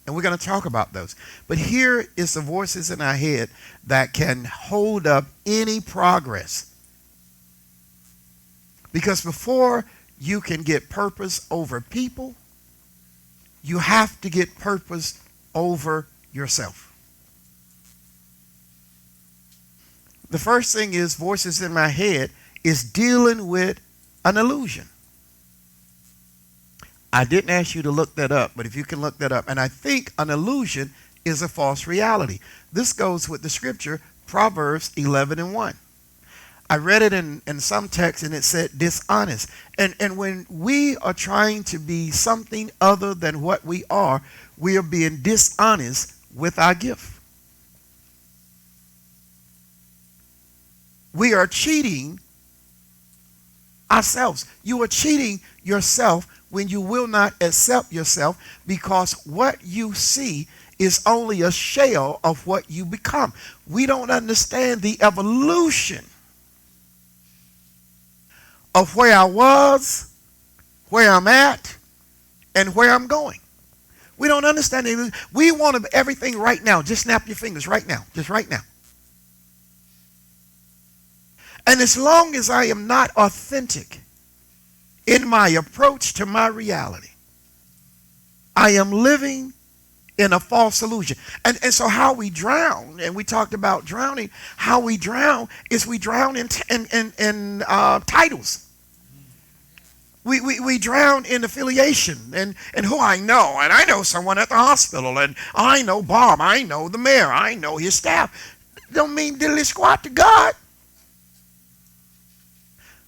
And we're going to talk about those. But here is the voices in our head that can hold up any progress. Because before you can get purpose over people, you have to get purpose over yourself. The first thing is voices in my head is dealing with an illusion. I didn't ask you to look that up, but if you can look that up. And I think an illusion is a false reality. This goes with the scripture, Proverbs 11:1. I read it in some text and it said dishonest. And when we are trying to be something other than what we are being dishonest with our gift. We are cheating ourselves. You are cheating yourself when you will not accept yourself, because what you see is only a shell of what you become. We don't understand the evolution of where I was, where I'm at, and where I'm going. We don't understand it. We want everything right now. Just snap your fingers right now. Just right now. And as long as I am not authentic in my approach to my reality, I am living in a false illusion. And so how we drown, and we talked about drowning, how we drown is we drown in titles. We drown in affiliation and who I know. And I know someone at the hospital, and I know Bob, I know the mayor, I know his staff. Don't mean diddly squat to God.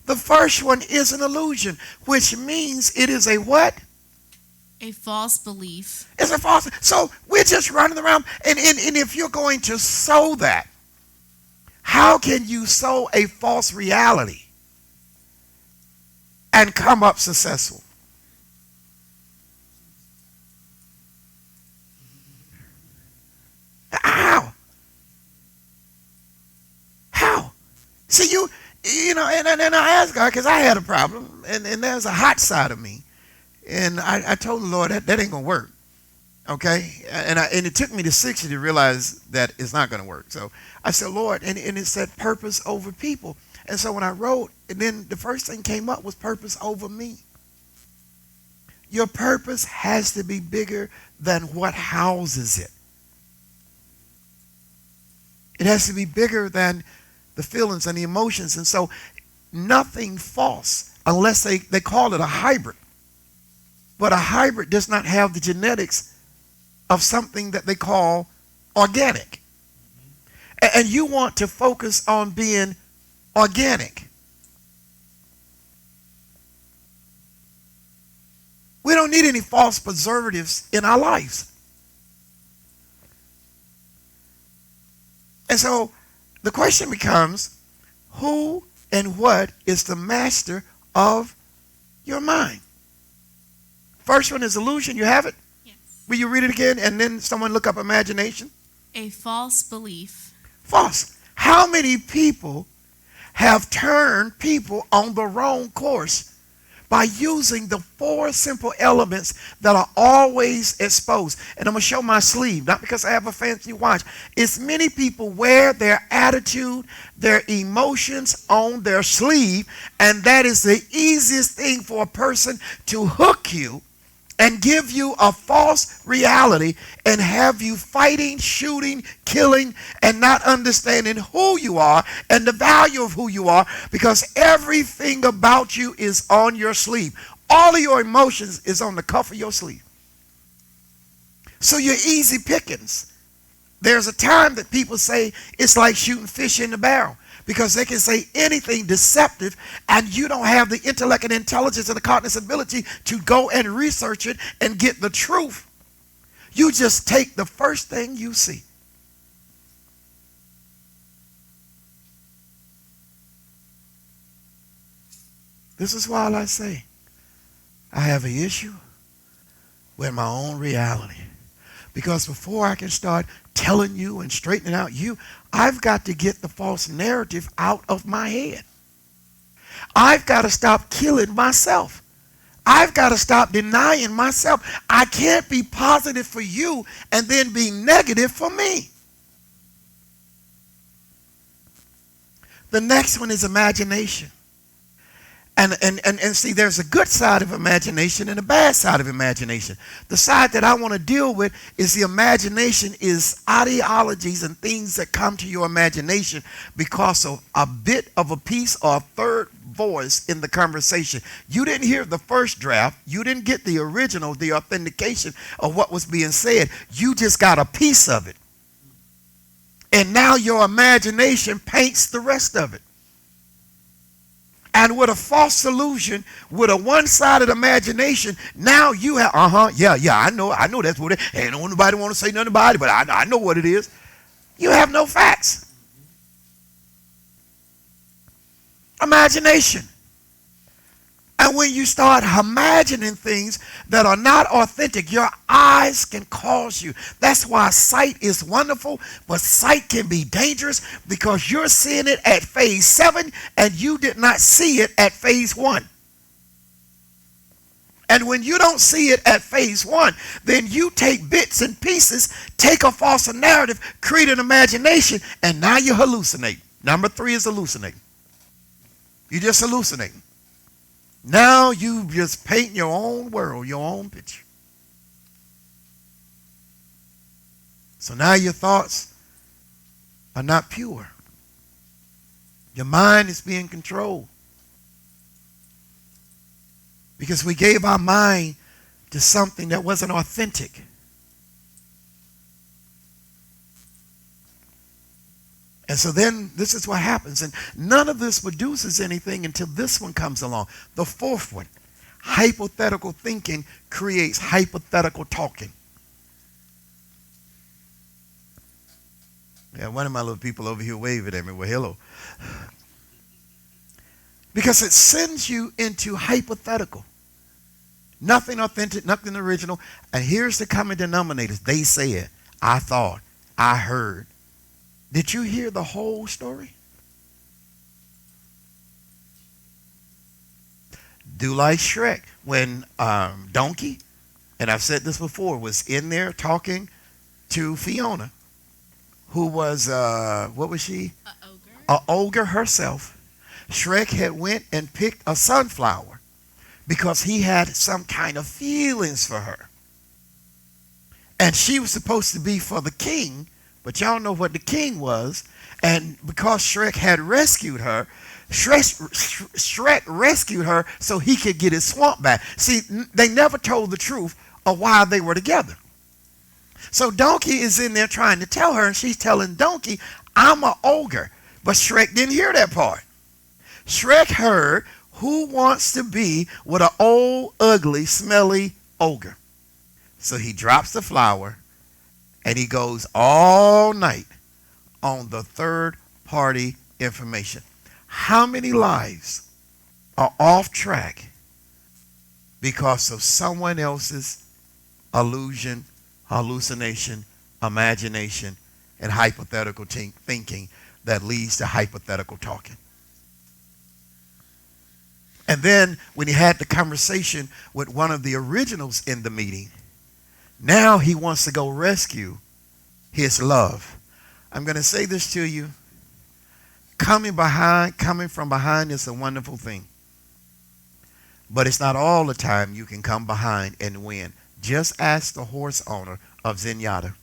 The first one is an illusion, which means it is a what? A false belief. It's a false. So we're just running around. And if you're going to sow that, how can you sow a false reality and come up successful? How? See, you know, and I asked God, because I had a problem, and there's a hot side of me. And I told the Lord, that ain't going to work. Okay? And it took me to 60 to realize that it's not going to work. So I said, Lord, and it said purpose over people. And so when I wrote, and then the first thing came up was purpose over me. Your purpose has to be bigger than what houses it. It has to be bigger than the feelings and the emotions. And so nothing false, unless they call it a hybrid. But a hybrid does not have the genetics of something that they call organic. And you want to focus on being organic. We don't need any false preservatives in our lives. And so the question becomes, who and what is the master of your mind? First one is illusion. You have it? Yes. Will you read it again? And then someone look up imagination. A false belief. False. How many people have turned people on the wrong course by using the 4 simple elements that are always exposed? And I'm going to show my sleeve, not because I have a fancy watch. It's many people wear their attitude, their emotions on their sleeve, and that is the easiest thing for a person to hook you and give you a false reality and have you fighting, shooting, killing, and not understanding who you are and the value of who you are, because everything about you is on your sleeve. All of your emotions is on the cuff of your sleeve. So you're easy pickings. There's a time that people say it's like shooting fish in the barrel, because they can say anything deceptive, and you don't have the intellect and intelligence and the cognitive ability to go and research it and get the truth. You just take the first thing you see. This is why I say I have an issue with my own reality. Because before I can start telling you and straightening out you, I've got to get the false narrative out of my head. I've got to stop killing myself. I've got to stop denying myself. I can't be positive for you and then be negative for me. The next one is imagination. And see, there's a good side of imagination and a bad side of imagination. The side that I want to deal with is the imagination is ideologies and things that come to your imagination because of a bit of a piece or a third voice in the conversation. You didn't hear the first draft. You didn't get the original, the authentication of what was being said. You just got a piece of it. And now your imagination paints the rest of it. And with a false illusion, with a one-sided imagination, now you have, I know that's what it is. Ain't nobody want to say nothing about it, but I know what it is. You have no facts. Imagination. And when you start imagining things that are not authentic, your eyes can cause you. That's why sight is wonderful, but sight can be dangerous because you're seeing it at phase 7 and you did not see it at phase 1. And when you don't see it at phase 1, then you take bits and pieces, take a false narrative, create an imagination, and now you hallucinate. Number 3 is hallucinating. You just hallucinating. Now you just paint your own world, your own picture. So now your thoughts are not pure. Your mind is being controlled. Because we gave our mind to something that wasn't authentic. And so then this is what happens. And none of this produces anything until this one comes along. The fourth one, hypothetical thinking creates hypothetical talking. Yeah, one of my little people over here waving at me. Well, hello. Because it sends you into hypothetical. Nothing authentic, nothing original. And here's the common denominators. They said, I thought, I heard. Did you hear the whole story? Do like Shrek when Donkey, and I've said this before, was in there talking to Fiona, who was, what was she? A ogre. An ogre herself. Shrek had went and picked a sunflower because he had some kind of feelings for her. And she was supposed to be for the king, but y'all know what the king was. And because Shrek had rescued her, Shrek rescued her so he could get his swamp back. See, they never told the truth of why they were together. So Donkey is in there trying to tell her, and she's telling Donkey, I'm an ogre. But Shrek didn't hear that part. Shrek heard, who wants to be with an old, ugly, smelly ogre? So he drops the flower, and he goes all night on the third-party information. How many lives are off track because of someone else's illusion, hallucination, imagination, and hypothetical thinking that leads to hypothetical talking? And then when he had the conversation with one of the originals in the meeting, now he wants to go rescue his love. I'm going to say this to you. Coming from behind is a wonderful thing. But it's not all the time you can come behind and win. Just ask the horse owner of Zenyatta.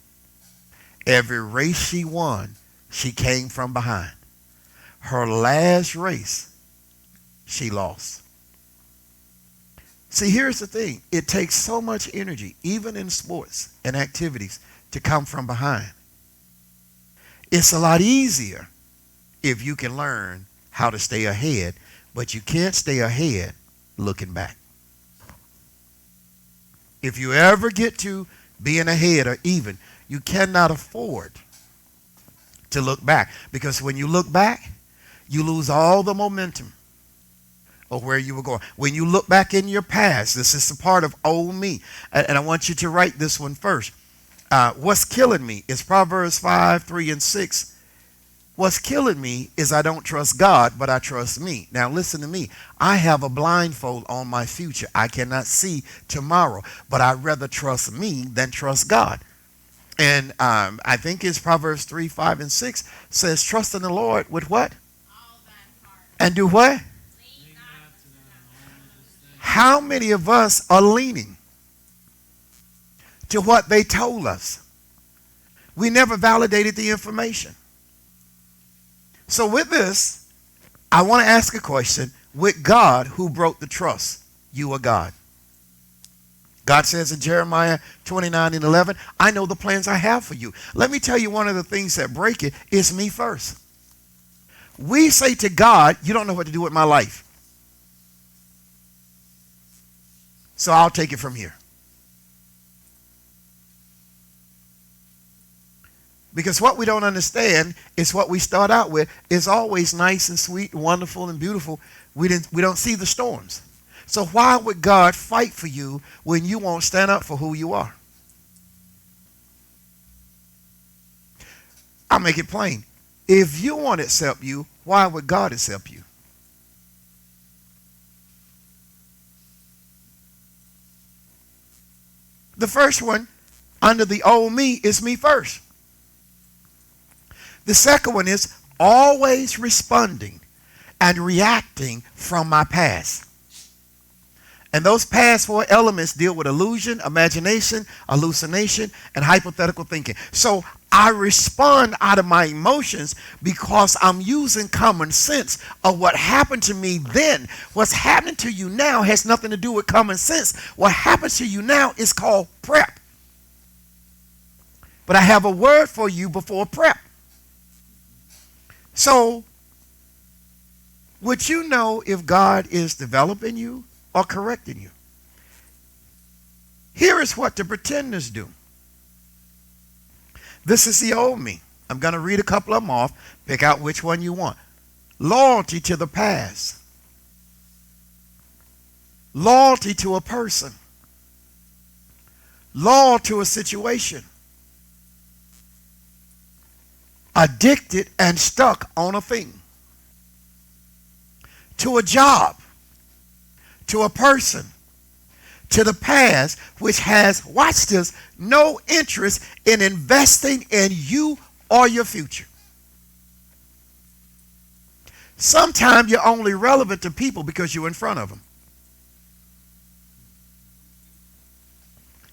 Every race she won, she came from behind. Her last race, she lost. See, here's the thing. It takes so much energy, even in sports and activities, to come from behind. It's a lot easier if you can learn how to stay ahead, but you can't stay ahead looking back. If you ever get to being ahead or even, you cannot afford to look back, because when you look back, you lose all the momentum of where you were going. When you look back in your past, this is a part of old me, and I want you to write this one first. What's killing me is Proverbs 5, 3, and 6. What's killing me is I don't trust God, but I trust me. Now, listen to me. I have a blindfold on my future. I cannot see tomorrow, but I'd rather trust me than trust God. And I think it's Proverbs 3, 5, and 6 says, trust in the Lord with what? All that heart. And do what? Lean not to thine own understanding. How many of us are leaning to what they told us? We never validated the information. So with this, I want to ask a question. With God, who broke the trust? You or God? God says in Jeremiah 29 and 11, I know the plans I have for you. Let me tell you, one of the things that break it is me first. We say to God, you don't know what to do with my life. So I'll take it from here. Because what we don't understand is what we start out with is always nice and sweet, and wonderful and beautiful. We don't see the storms. So why would God fight for you when you won't stand up for who you are? I'll make it plain. If you won't accept you, why would God accept you? The first one, under the old me, is me first. The second one is always responding and reacting from my past. And those past four elements deal with illusion, imagination, hallucination, and hypothetical thinking. So I respond out of my emotions because I'm using common sense of what happened to me then. What's happening to you now has nothing to do with common sense. What happens to you now is called prep. But I have a word for you before prep. So, would you know if God is developing you or correcting you? Here is what the pretenders do. This is the old me. I'm going to read a couple of them off. Pick out which one you want. Loyalty to the past. Loyalty to a person. Loyal to a situation. Addicted and stuck on a thing. To a job. To a person. To the past, which has, watch this, no interest in investing in you or your future. Sometimes you're only relevant to people because you're in front of them.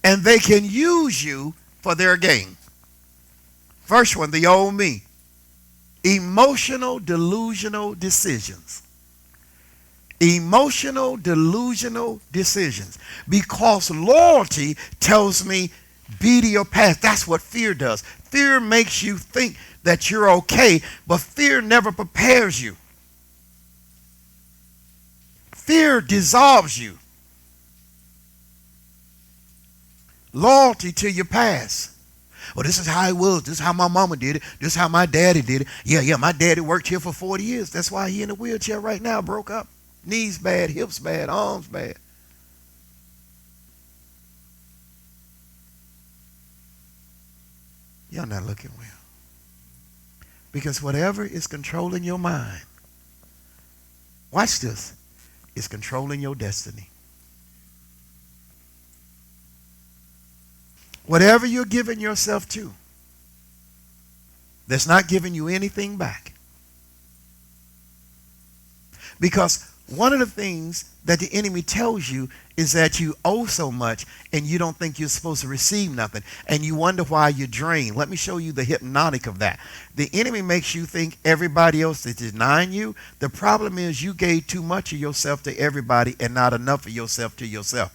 And they can use you for their gain. First one, the old me. Emotional, delusional decisions. Emotional, delusional decisions. Because loyalty tells me be to your past. That's what fear does. Fear makes you think that you're okay, but fear never prepares you. Fear dissolves you. Loyalty to your past. Well, this is how it was. This is how my mama did it. This is how my daddy did it. Yeah, my daddy worked here for 40 years. That's why he in a wheelchair right now, broke up. Knees bad, hips bad, arms bad. Y'all not looking well. Because whatever is controlling your mind, watch this, is controlling your destiny. Whatever you're giving yourself to, that's not giving you anything back. Because one of the things that the enemy tells you is that you owe so much and you don't think you're supposed to receive nothing. And you wonder why you're drained. Let me show you the hypnotic of that. The enemy makes you think everybody else is denying you. The problem is you gave too much of yourself to everybody and not enough of yourself to yourself.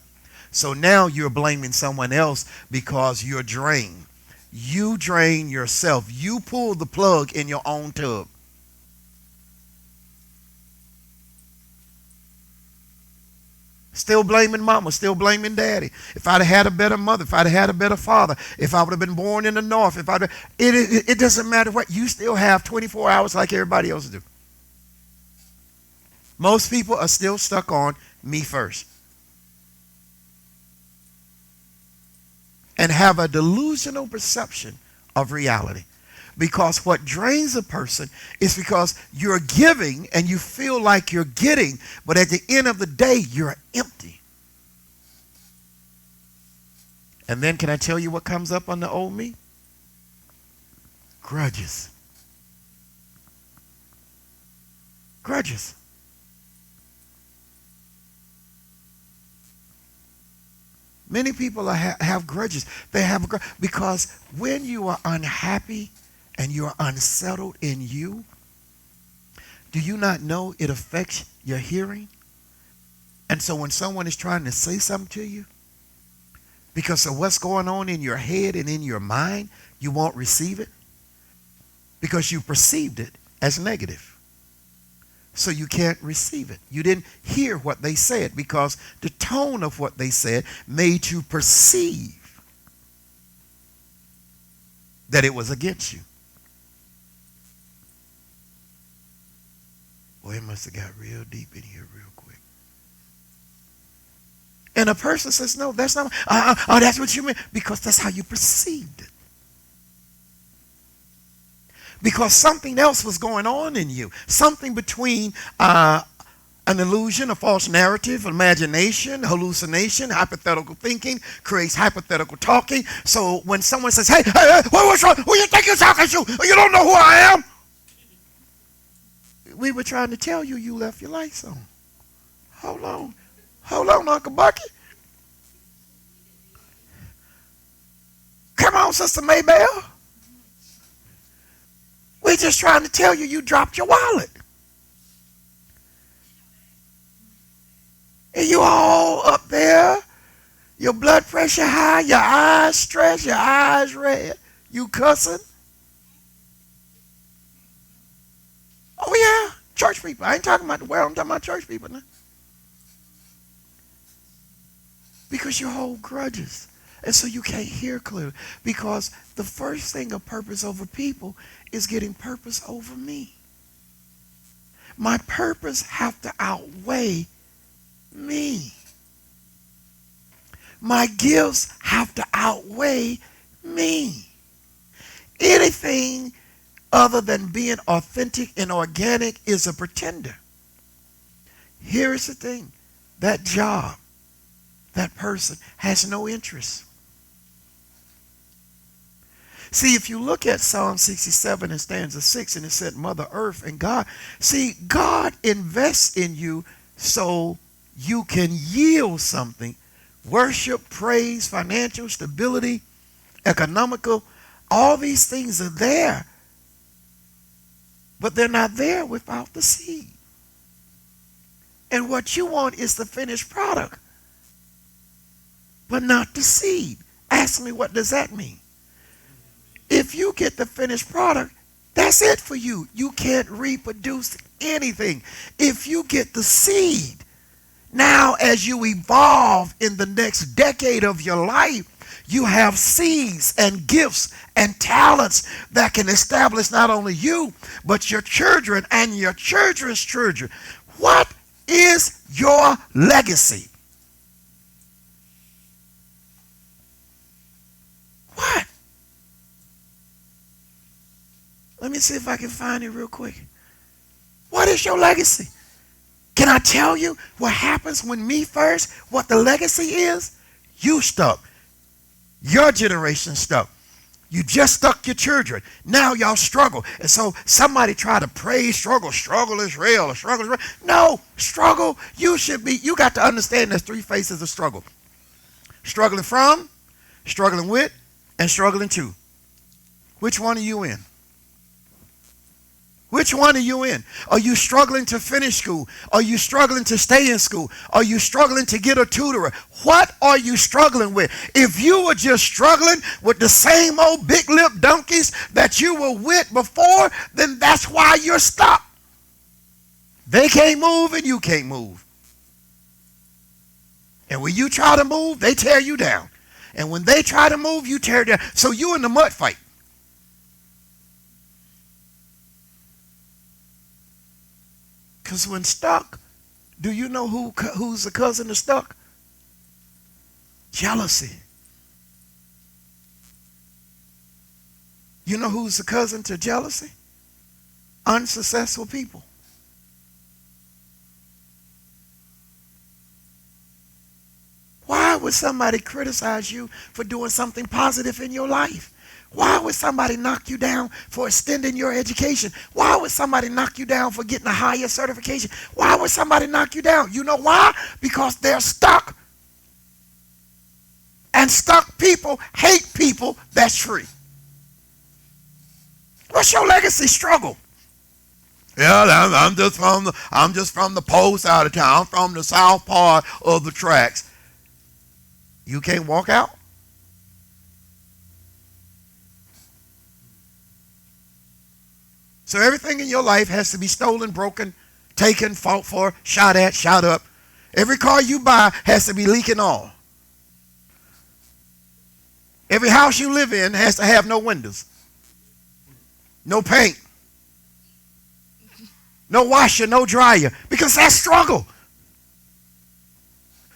So now you're blaming someone else because you're drained. You drain yourself. You pull the plug in your own tub. Still blaming mama, still blaming daddy. If I'd have had a better mother, if I'd have had a better father, if I would have been born in the north, it doesn't matter what, you still have 24 hours like everybody else do. Most people are still stuck on me first. And have a delusional perception of reality. Because what drains a person is because you're giving and you feel like you're getting, but at the end of the day, you're empty. And then can I tell you what comes up on the old me? Grudges. Grudges. Many people have grudges. They have a grudge because when you are unhappy and you are unsettled in you, do you not know it affects your hearing? And so when someone is trying to say something to you, because of what's going on in your head and in your mind, you won't receive it because you perceived it as negative. So you can't receive it. You didn't hear what they said because the tone of what they said made you perceive that it was against you. Boy, it must have got real deep in here real quick. And a person says, no, that's not, that's what you meant, because that's how you perceived it. Because something else was going on in you. Something between an illusion, a false narrative, imagination, hallucination, hypothetical thinking creates hypothetical talking. So when someone says, hey, what's wrong? Who you think you're talking to? You don't know who I am. We were trying to tell you left your lights on. Hold on. Hold on, Uncle Bucky. Come on, Sister Maybell. We're just trying to tell you dropped your wallet. And you all up there, your blood pressure high, your eyes stressed, your eyes red, you cussing. Oh yeah, church people. I ain't talking about the world, I'm talking about church people now. Because you hold grudges. And so you can't hear clearly. Because the first thing of purpose over people is getting purpose over me. My purpose have to outweigh me. My gifts have to outweigh me. Anything other than being authentic and organic is a pretender. Here's the thing. That job, that person has no interest. See, if you look at Psalm 67 and stanza 6, and it said Mother Earth and God. See, God invests in you so you can yield something. Worship, praise, financial stability, economical, all these things are there. But they're not there without the seed. And what you want is the finished product, but not the seed. Ask me, what does that mean? If you get the finished product, that's it for you. You can't reproduce anything. If you get the seed, now as you evolve in the next decade of your life, you have seeds and gifts and talents that can establish not only you, but your children and your children's children. What is your legacy? What? Let me see if I can find it real quick. What is your legacy? Can I tell you what happens when me first, what the legacy is? You stuck. Your generation stuck. You just stuck your children. Now y'all struggle. And so somebody try to praise struggle. Struggle is real. Struggle is real. No, struggle, you got to understand there's three phases of struggle. Struggling from, struggling with, and struggling to. Which one are you in? Which one are you in? Are you struggling to finish school? Are you struggling to stay in school? Are you struggling to get a tutor? What are you struggling with? If you were just struggling with the same old big lip donkeys that you were with before, then that's why you're stuck. They can't move and you can't move. And when you try to move, they tear you down. And when they try to move, you tear down. So you in the mud fight. Because when stuck, do you know who's the cousin of stuck? Jealousy. You know who's the cousin to jealousy? Unsuccessful people. Why would somebody criticize you for doing something positive in your life? Why would somebody knock you down for extending your education? Why would somebody knock you down for getting a higher certification? Why would somebody knock you down? You know why? Because they're stuck. And stuck people hate people that's free. What's your legacy struggle? Yeah, I'm just from the post out of town. I'm from the south part of the tracks. You can't walk out? So everything in your life has to be stolen, broken, taken, fought for, shot at, shot up. Every car you buy has to be leaking oil. Every house you live in has to have no windows, no paint, no washer, no dryer, because that's struggle.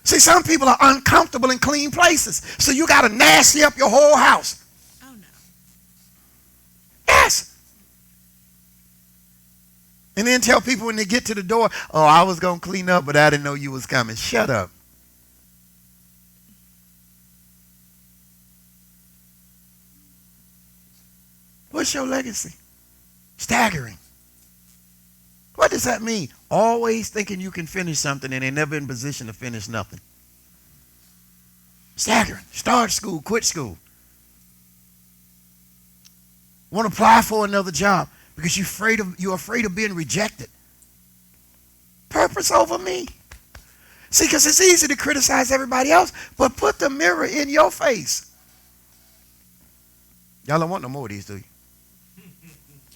See, some people are uncomfortable in clean places, so you got to nasty up your whole house. Oh, no. Yes. And then tell people when they get to the door, oh, I was going to clean up, but I didn't know you was coming. Shut up. What's your legacy? Staggering. What does that mean? Always thinking you can finish something and they're never in position to finish nothing. Staggering. Start school, quit school. Want to apply for another job because you're afraid of being rejected. Purpose over me. See, because it's easy to criticize everybody else, but put the mirror in your face. Y'all don't want no more of these, do you?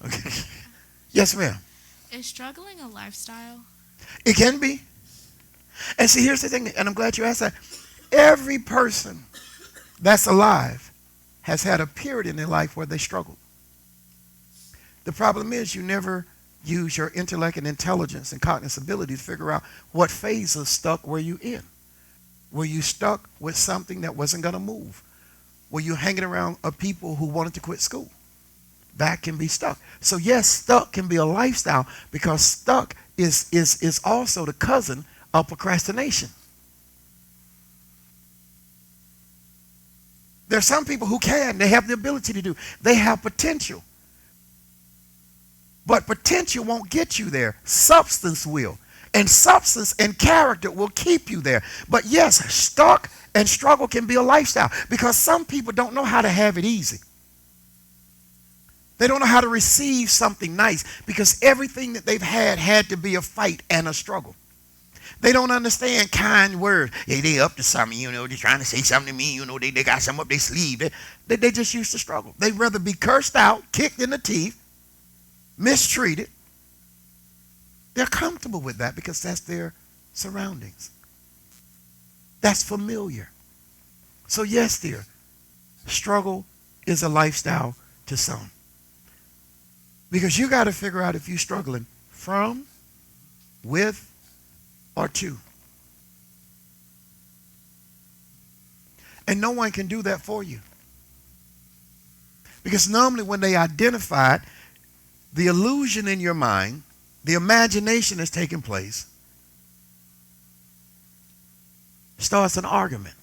Okay. Yes, ma'am. Is struggling a lifestyle? It can be. And see, here's the thing, and I'm glad you asked that. Every person that's alive has had a period in their life where they struggled. The problem is you never use your intellect and intelligence and cognitive ability to figure out what phase of stuck were you in. Were you stuck with something that wasn't going to move? Were you hanging around people who wanted to quit school? That can be stuck. So yes, stuck can be a lifestyle because stuck is also the cousin of procrastination. There are some people who they have the ability to do. They have potential. But potential won't get you there. Substance will. And substance and character will keep you there. But yes, stuck and struggle can be a lifestyle because some people don't know how to have it easy. They don't know how to receive something nice because everything that they've had to be a fight and a struggle. They don't understand kind words. They up to something, they're trying to say something to me, they got something up their sleeve. They just used to struggle. They'd rather be cursed out, kicked in the teeth, mistreated. They're comfortable with that because that's their surroundings. That's familiar. So yes, dear, struggle is a lifestyle to some. Because you got to figure out if you're struggling from, with, or to. And no one can do that for you. Because normally when they identify it, the illusion in your mind, the imagination is taking place, starts an argument.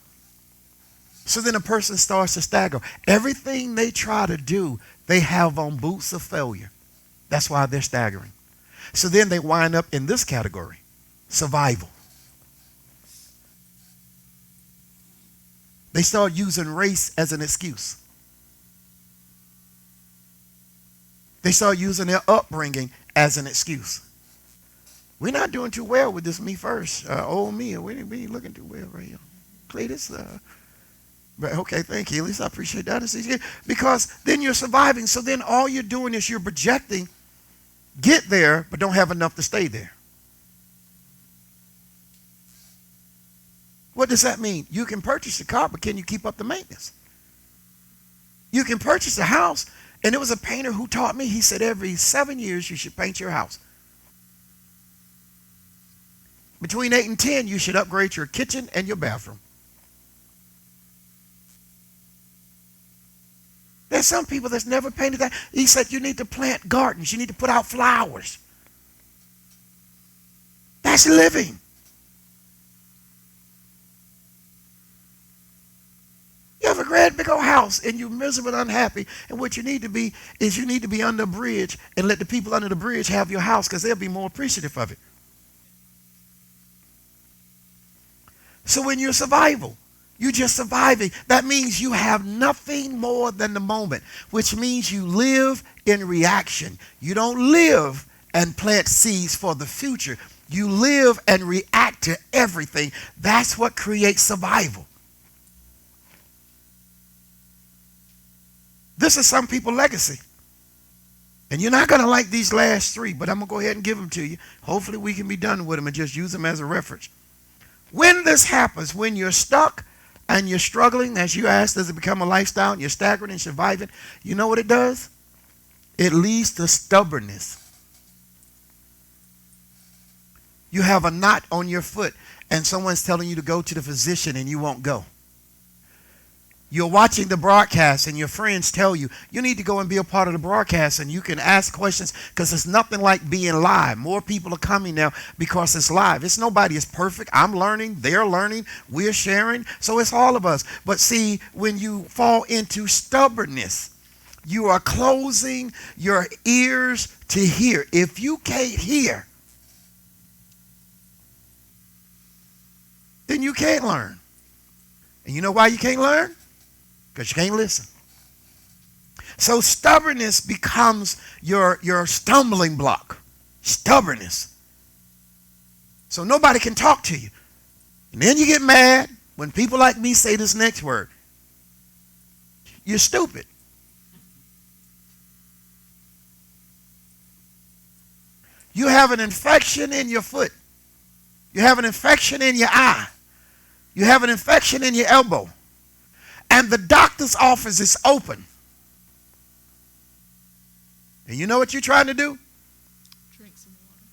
So then a person starts to stagger. Everything they try to do, they have on boots of failure. That's why they're staggering. So then they wind up in this category, survival. They start using race as an excuse. They start using their upbringing as an excuse. We're not doing too well with this me first. Old me, we ain't looking too well right here. Play this. But okay, thank you. At least I appreciate that. Because then you're surviving. So then all you're doing is you're projecting, get there, but don't have enough to stay there. What does that mean? You can purchase a car, but can you keep up the maintenance? You can purchase a house, and there was a painter who taught me, he said every 7 years you should paint your house. Between 8 and 10, you should upgrade your kitchen and your bathroom. There's some people that's never painted that. He said you need to plant gardens. You need to put out flowers. That's living. You have a great big old house and you're miserable and unhappy. And what you need to be is you need to be under a bridge and let the people under the bridge have your house because they'll be more appreciative of it. So when you're survival, you're just surviving. That means you have nothing more than the moment, which means you live in reaction. You don't live and plant seeds for the future. You live and react to everything. That's what creates survival. This is some people's legacy. And you're not going to like these last three, but I'm going to go ahead and give them to you. Hopefully we can be done with them and just use them as a reference. When this happens, when you're stuck and you're struggling, as you asked, does it become a lifestyle and you're staggering and surviving? You know what it does? It leads to stubbornness. You have a knot on your foot and someone's telling you to go to the physician and you won't go. You're watching the broadcast and your friends tell you, you need to go and be a part of the broadcast and you can ask questions because it's nothing like being live. More people are coming now because it's live. Nobody is perfect. I'm learning. They're learning. We're sharing. So it's all of us. But see, when you fall into stubbornness, you are closing your ears to hear. If you can't hear, then you can't learn. And you know why you can't learn? Because you can't listen. So stubbornness becomes your stumbling block. Stubbornness. So nobody can talk to you. And then you get mad when people like me say this next word. You're stupid. You have an infection in your foot. You have an infection in your eye. You have an infection in your elbow. And the doctor's office is open. And you know what you're trying to do? Drink some water.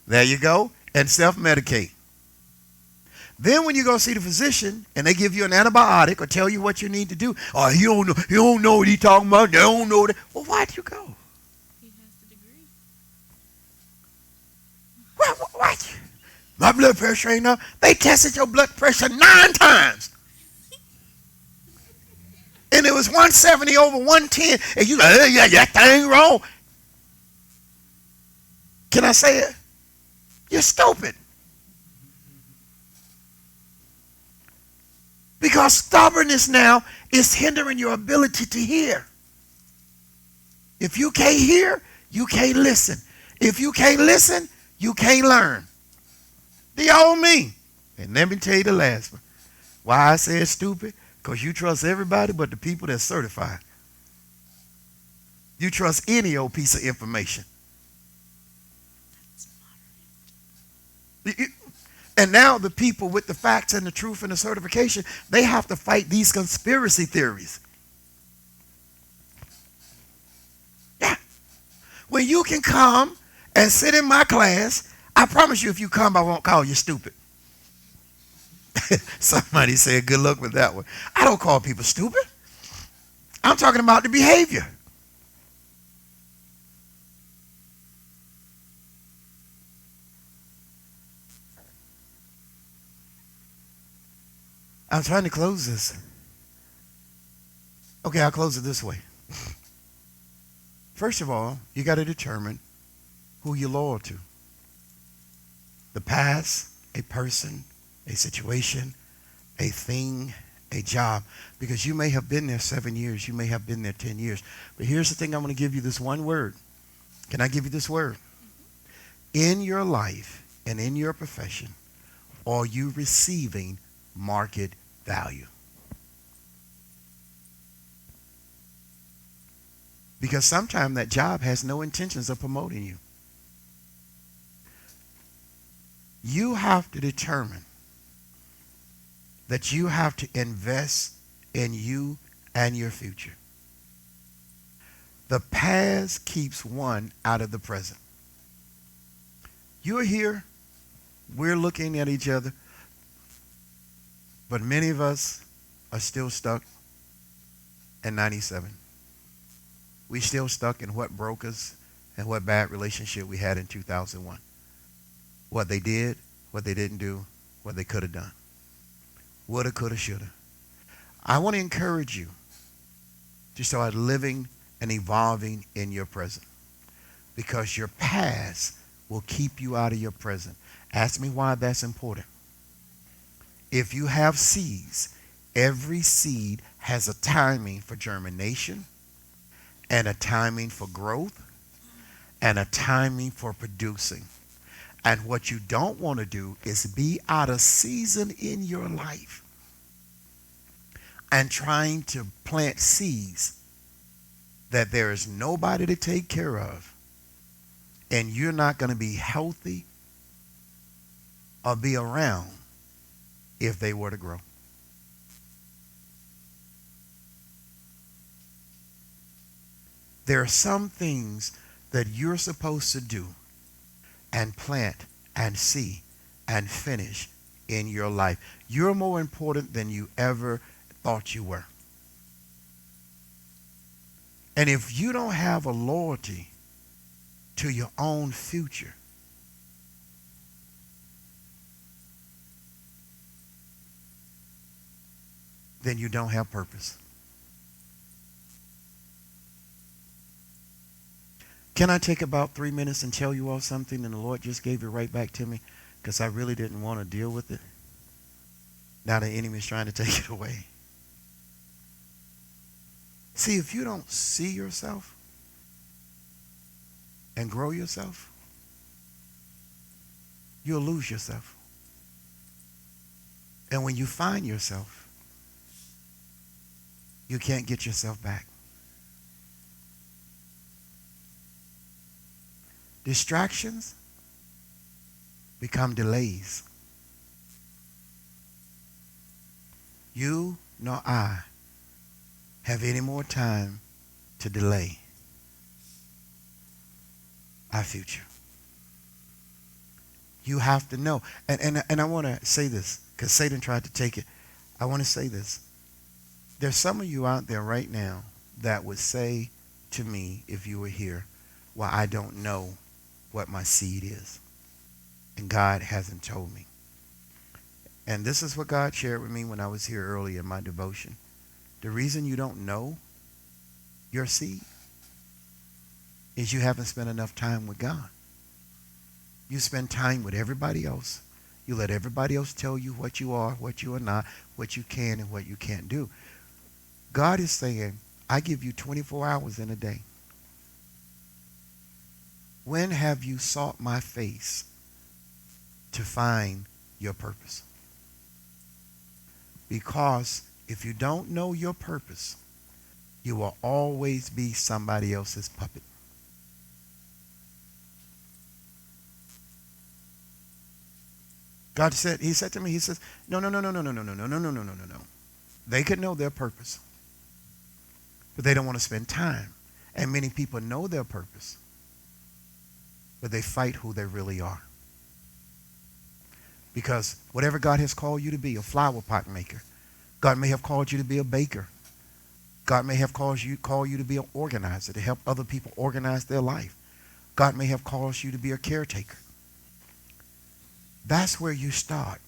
There you go. And self-medicate. Then when you go see the physician and they give you an antibiotic or tell you what you need to do, oh, he don't know what he's talking about. They don't know that. Well, why'd you go? He has the degree. What? My blood pressure ain't up. They tested your blood pressure 9 times. And it was 170 over 110. And you like, yeah, that thing wrong. Can I say it? You're stupid. Because stubbornness now is hindering your ability to hear. If you can't hear, you can't listen. If you can't listen, you can't learn. The old me. And let me tell you the last one. Why I said stupid? Because you trust everybody but the people that's certified. You trust any old piece of information. And now the people with the facts and the truth and the certification, they have to fight these conspiracy theories. Yeah. When you can come and sit in my class, I promise you if you come, I won't call you stupid. Somebody said good luck with that one. I don't call people stupid. I'm talking about the behavior. I'm trying to close this. Okay, I'll close it this way. First of all, you got to determine who you're loyal to. The past, a person, a situation, a thing, a job. Because you may have been there 7 years. You may have been there 10 years. But here's the thing. I'm going to give you this one word. Can I give you this word? In your life and in your profession, are you receiving market value? Because sometimes that job has no intentions of promoting you. You have to determine that you have to invest in you and your future. The past keeps one out of the present. You're here, we're looking at each other, but many of us are still stuck in 97. We still stuck in what broke us and what bad relationship we had in 2001. What they did, what they didn't do, what they could have done. Woulda, coulda, shoulda. I want to encourage you to start living and evolving in your present, because your past will keep you out of your present. Ask me why that's important. If you have seeds, every seed has a timing for germination and a timing for growth and a timing for producing. And what you don't want to do is be out of season in your life and trying to plant seeds that there is nobody to take care of, and you're not going to be healthy or be around if they were to grow. There are some things that you're supposed to do and plant and see and finish in your life. You're more important than you ever thought you were. And if you don't have a loyalty to your own future, then you don't have purpose. Can I take about 3 minutes and tell you all something, and the Lord just gave it right back to me because I really didn't want to deal with it. Now the enemy is trying to take it away. See, if you don't see yourself and grow yourself, you'll lose yourself. And when you find yourself, you can't get yourself back. Distractions become delays. You nor I have any more time to delay our future. You have to know. And I want to say this because Satan tried to take it. I want to say this. There's some of you out there right now that would say to me, if you were here, well, I don't know what my seed is. And God hasn't told me. And this is what God shared with me when I was here early in my devotion. The reason you don't know your seed is you haven't spent enough time with God. You spend time with everybody else. You let everybody else tell you what you are, what you are not, what you can and what you can't do. God is saying, I give you 24 hours in a day. When have you sought my face to find your purpose? Because if you don't know your purpose, you will always be somebody else's puppet. God said, he said to me, he says, no. They could know their purpose, but they don't want to spend time. And many people know their purpose, but they fight who they really are. Because whatever God has called you to be, a flower pot maker, God may have called you to be a baker. God may have called you to be an organizer, to help other people organize their life. God may have called you to be a caretaker. That's where you start.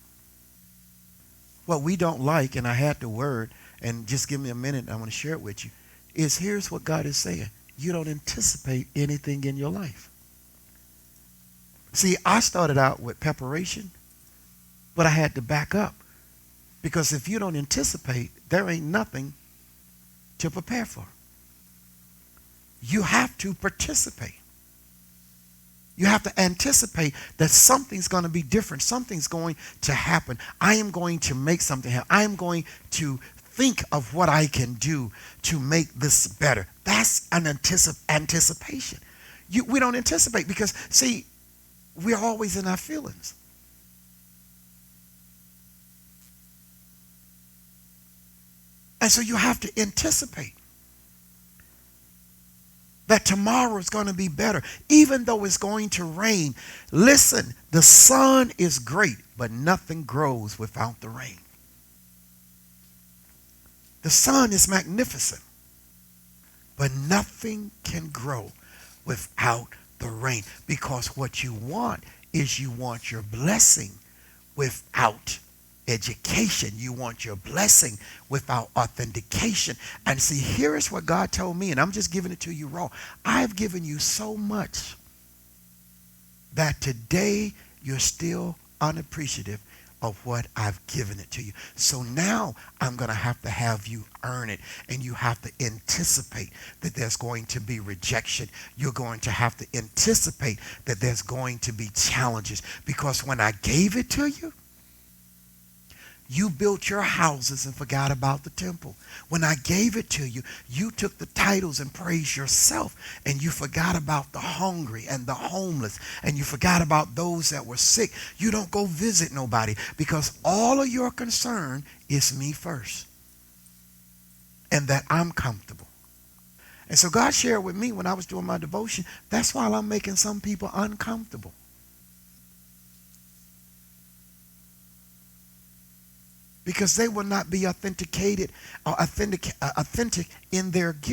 What we don't like, and I had the word, and just give me a minute, I want to share it with you, is here's what God is saying. You don't anticipate anything in your life. See, I started out with preparation, but I had to back up. Because if you don't anticipate, there ain't nothing to prepare for. You have to participate. You have to anticipate that something's going to be different. Something's going to happen. I am going to make something happen. I am going to think of what I can do to make this better. That's an anticipation. We don't anticipate because, see, we're always in our feelings. And so you have to anticipate that tomorrow is going to be better, even though it's going to rain. Listen, the sun is great, but nothing grows without the rain. The sun is magnificent. But nothing can grow without the rain, because what you want is you want your blessing without education. You want your blessing without authentication. And see, here is what God told me, and I'm just giving it to you raw. I've given you so much that today you're still unappreciative of what I've given it to you. So now I'm going to have you earn it, and you have to anticipate that there's going to be rejection. You're going to have to anticipate that there's going to be challenges, because when I gave it to you, you built your houses and forgot about the temple. When I gave it to you, you took the titles and praised yourself, and you forgot about the hungry and the homeless, and you forgot about those that were sick. You don't go visit nobody, because all of your concern is me first, and that I'm comfortable. And so God shared with me when I was doing my devotion, that's why I'm making some people uncomfortable. Because they will not be authenticated or authentic in their gift.